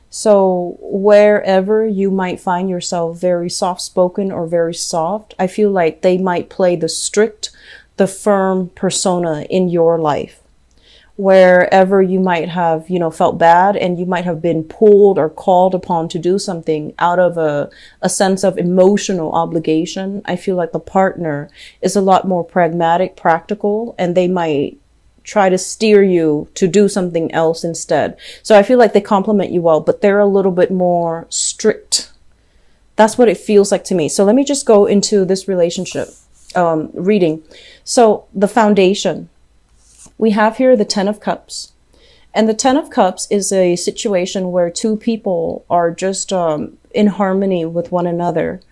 So wherever you might find yourself very soft spoken or very soft, I feel like they might play the strict, the firm persona in your life. Wherever you might have, felt bad and you might have been pulled or called upon to do something out of a sense of emotional obligation, I feel like the partner is a lot more pragmatic, practical, and they might try to steer you to do something else instead. So I feel like they complement you well, but they're a little bit more strict. That's what it feels like to me. So let me just go into this relationship reading. So the foundation, we have here the 10 of Cups. And the 10 of Cups is a situation where two people are just in harmony with one another.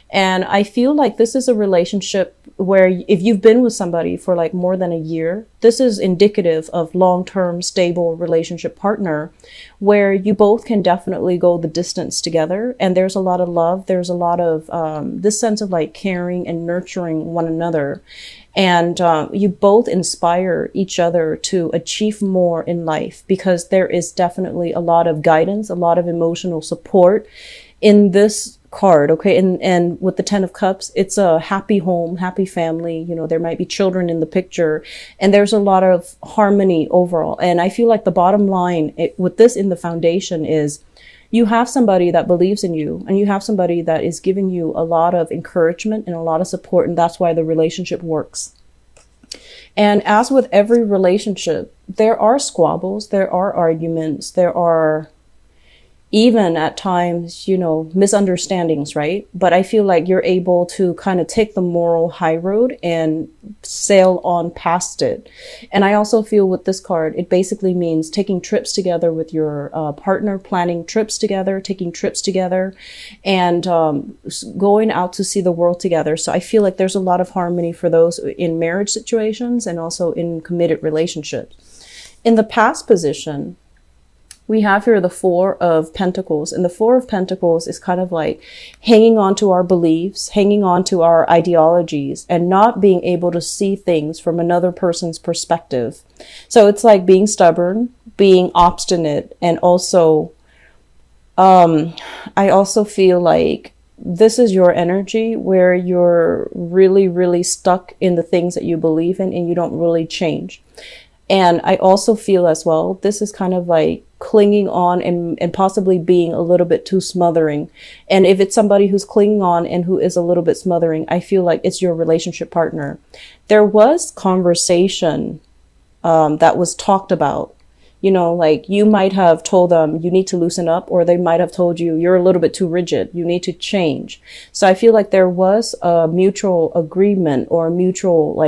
And I feel like this is a relationship where if you've been with somebody for like more than a year, this is indicative of long-term stable relationship partner where you both can definitely go the distance together. And there's a lot of love. There's a lot of this sense of like caring and nurturing one another. And you both inspire each other to achieve more in life because there is definitely a lot of guidance, a lot of emotional support in this card. Okay. And with the 10 of Cups, it's a happy home, happy family. There might be children in the picture and there's a lot of harmony overall. And I feel like the bottom line with this in the foundation is you have somebody that believes in you and you have somebody that is giving you a lot of encouragement and a lot of support. And that's why the relationship works. And as with every relationship, there are squabbles, there are arguments, there are even at times, misunderstandings, right? But I feel like you're able to kind of take the moral high road and sail on past it. And I also feel with this card, it basically means taking trips together with your partner, planning trips together, taking trips together, and going out to see the world together. So I feel like there's a lot of harmony for those in marriage situations and also in committed relationships. In the past position, we have here the 4 of Pentacles, and the 4 of Pentacles is kind of like hanging on to our beliefs, hanging on to our ideologies, and not being able to see things from another person's perspective. So it's like being stubborn, being obstinate, and also, I also feel like this is your energy where you're really, really stuck in the things that you believe in and you don't really change. And I also feel as well, this is kind of like clinging on and possibly being a little bit too smothering. And if it's somebody who's clinging on and who is a little bit smothering, I feel like it's your relationship partner. There was conversation that was talked about, like you might have told them you need to loosen up, or they might have told you you're a little bit too rigid, you need to change. So I feel like there was a mutual agreement or a mutual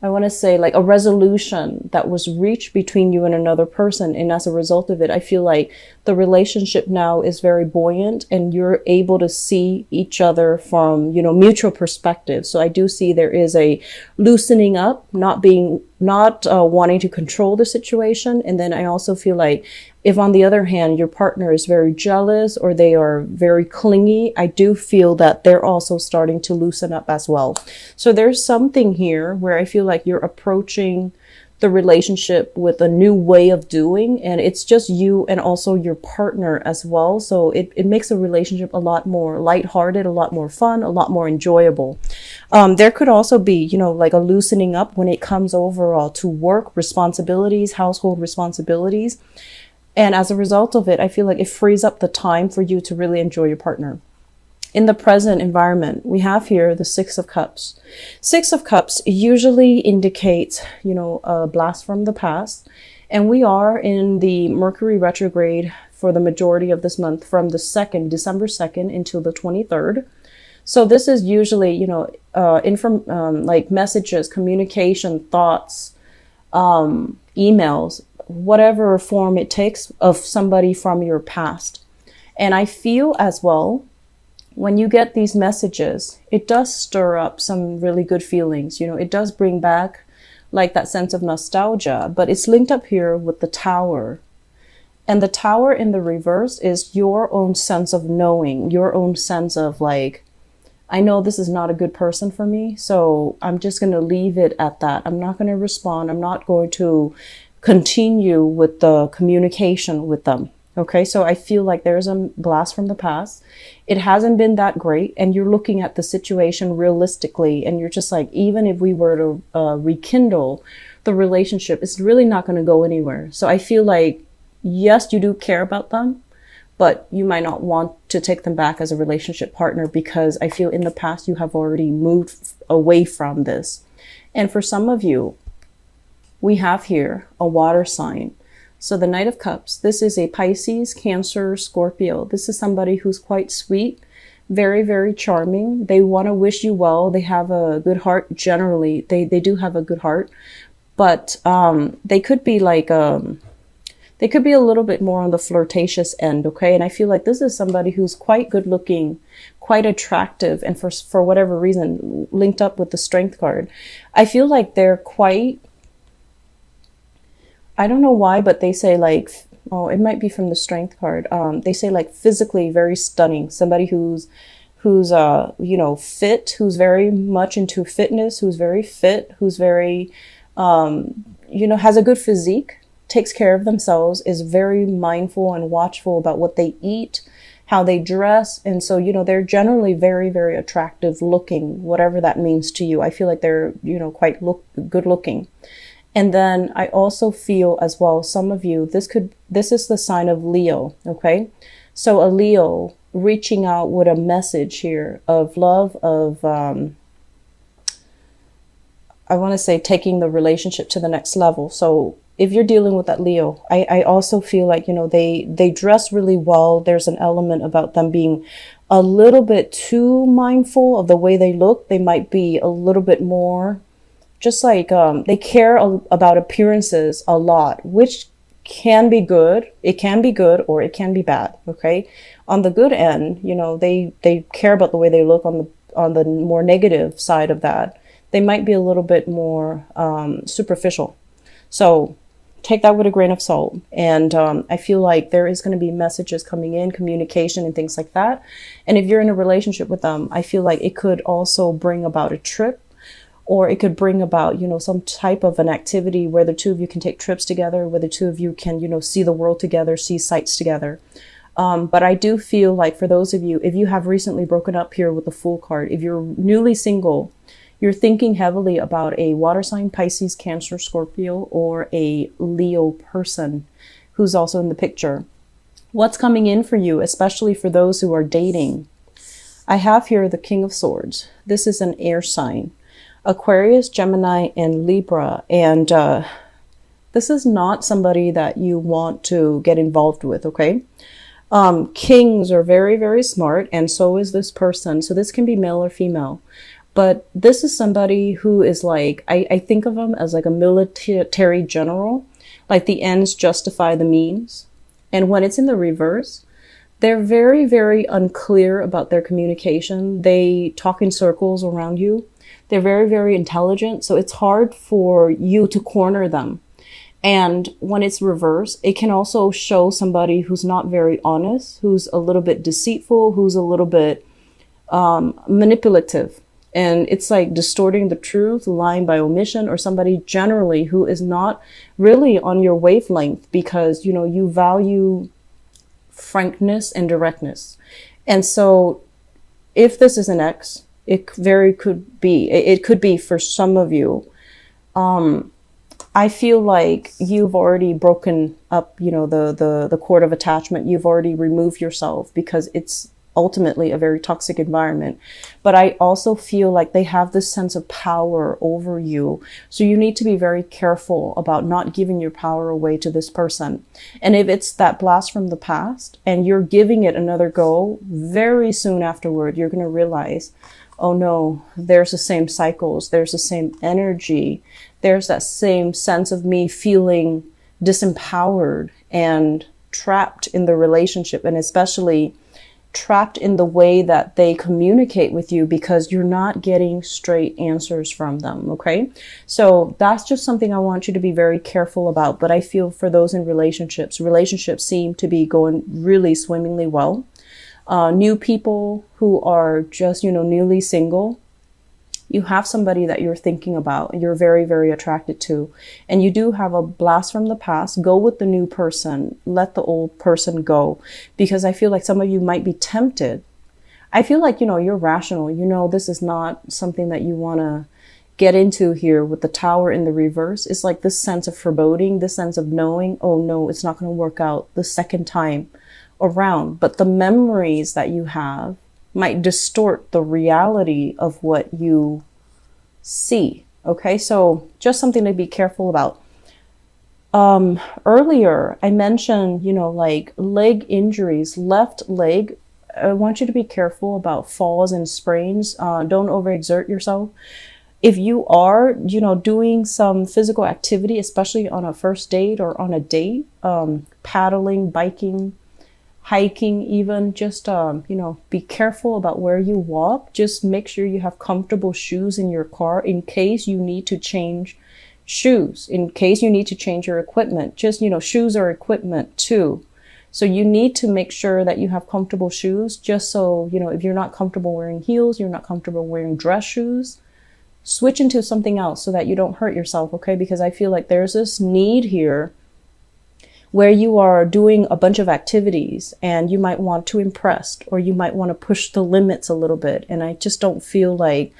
I want to say like a resolution that was reached between you and another person. And as a result of it, I feel like the relationship now is very buoyant and you're able to see each other from, mutual perspective. So I do see there is a loosening up, not wanting to control the situation. And then I also feel like if on the other hand, your partner is very jealous or they are very clingy, I do feel that they're also starting to loosen up as well. So there's something here where I feel like you're approaching the relationship with a new way of doing, and it's just you and also your partner as well. So it makes a relationship a lot more lighthearted, a lot more fun, a lot more enjoyable. There could also be, like a loosening up when it comes overall to work responsibilities, household responsibilities. And as a result of it, I feel like it frees up the time for you to really enjoy your partner. In the present environment, we have here the 6 of Cups. 6 of Cups usually indicates, a blast from the past. And we are in the Mercury retrograde for the majority of this month from the December 2nd until the 23rd. So this is usually, like messages, communication, thoughts, emails, whatever form it takes of somebody from your past. And I feel as well, when you get these messages, it does stir up some really good feelings. It does bring back like that sense of nostalgia, but it's linked up here with the Tower. And the Tower in the reverse is your own sense of knowing, your own sense of like, I know this is not a good person for me, so I'm just going to leave it at that. I'm not going to respond. I'm not going to continue with the communication with them. Okay, so I feel like there's a blast from the past. It hasn't been that great, and you're looking at the situation realistically, and you're just like, even if we were to rekindle the relationship, it's really not going to go anywhere. So I feel like, yes, you do care about them, but you might not want to take them back as a relationship partner, because I feel in the past you have already moved away from this. And for some of you, we have here a water sign. So the Knight of Cups, this is a Pisces, Cancer, Scorpio. This is somebody who's quite sweet, very, very charming. They want to wish you well. They have a good heart. Generally, they do have a good heart, but they could be like, they could be a little bit more on the flirtatious end. Okay. And I feel like this is somebody who's quite good looking, quite attractive. And for whatever reason, linked up with the Strength card, I feel like they're quite, I don't know why, but they say like, oh, it might be from the Strength card. They say like physically very stunning. Somebody who's you know, fit, who's very much into fitness, who's very fit, who's very, you know, has a good physique, takes care of themselves, is very mindful and watchful about what they eat, how they dress. And so, you know, they're generally very, very attractive looking, whatever that means to you. I feel like they're, you know, quite good looking. And then I also feel as well, some of you, this is the sign of Leo. Okay. So a Leo reaching out with a message here of love, of, I want to say taking the relationship to the next level. So if you're dealing with that Leo, I also feel like, you know, they dress really well. There's an element about them being a little bit too mindful of the way they look. They might be a little bit more just like, they care about appearances a lot, which can be good. It can be good or it can be bad. Okay. On the good end, you know, they care about the way they look. On the more negative side of that, they might be a little bit more, superficial. So take that with a grain of salt. And, I feel like there is going to be messages coming in, communication and things like that. And if you're in a relationship with them, I feel like it could also bring about a trip, or it could bring about, you know, some type of an activity where the two of you can take trips together, where the two of you can, you know, see the world together, see sights together. But I do feel like for those of you, if you have recently broken up here with the Fool card, if you're newly single, you're thinking heavily about a water sign, Pisces, Cancer, Scorpio, or a Leo person who's also in the picture. What's coming in for you, especially for those who are dating? I have here the King of Swords. This is an air sign. Aquarius, Gemini, and Libra. And this is not somebody that you want to get involved with, okay? Kings are very, very smart, and so is this person. So this can be male or female. But this is somebody who is like, I think of them as like a military general, like the ends justify the means. And when it's in the reverse, they're very, very unclear about their communication. They talk in circles around you. They're very, very intelligent. So it's hard for you to corner them. And when it's reverse, it can also show somebody who's not very honest, who's a little bit deceitful, who's a little bit manipulative. And it's like distorting the truth, lying by omission, or somebody generally who is not really on your wavelength because, you know, you value frankness and directness. And so if this is an ex, it could be for some of you. I feel like you've already broken up, you know, the cord of attachment. You've already removed yourself because it's ultimately a very toxic environment. But I also feel like they have this sense of power over you. So you need to be very careful about not giving your power away to this person. And if it's that blast from the past and you're giving it another go, very soon afterward, you're going to realize, oh no, there's the same cycles. There's the same energy. There's that same sense of me feeling disempowered and trapped in the relationship, and especially trapped in the way that they communicate with you because you're not getting straight answers from them. Okay. So that's just something I want you to be very careful about. But I feel for those in relationships seem to be going really swimmingly well. New people who are just, newly single. You have somebody that you're thinking about, you're very, very attracted to, and you do have a blast from the past. Go with the new person. Let the old person go, because I feel like some of you might be tempted. I feel like, you're rational. This is not something that you want to get into here with the Tower in the reverse. It's like this sense of foreboding, this sense of knowing, oh no, it's not going to work out the second time around. But the memories that you have might distort the reality of what you see. Okay, so just something to be careful about. Earlier I mentioned, like leg injuries, left leg. I want you to be careful about falls and sprains. Don't overexert yourself. If you are, doing some physical activity, especially on a first date or on a date, paddling, biking, hiking, even, just, be careful about where you walk. Just make sure you have comfortable shoes in your car in case you need to change shoes, in case you need to change your equipment. Just, shoes are equipment too. So you need to make sure that you have comfortable shoes, just so, if you're not comfortable wearing heels, you're not comfortable wearing dress shoes, switch into something else so that you don't hurt yourself, okay? Because I feel like there's this need here where you are doing a bunch of activities and you might want to impress, or you might want to push the limits a little bit. And I just don't feel like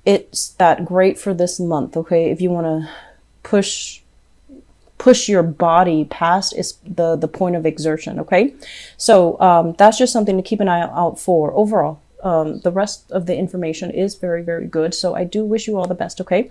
it's that great for this month, okay? If you want to push your body past is the point of exertion, okay? So that's just something to keep an eye out for. Overall, the rest of the information is very, very good. So I do wish you all the best, okay?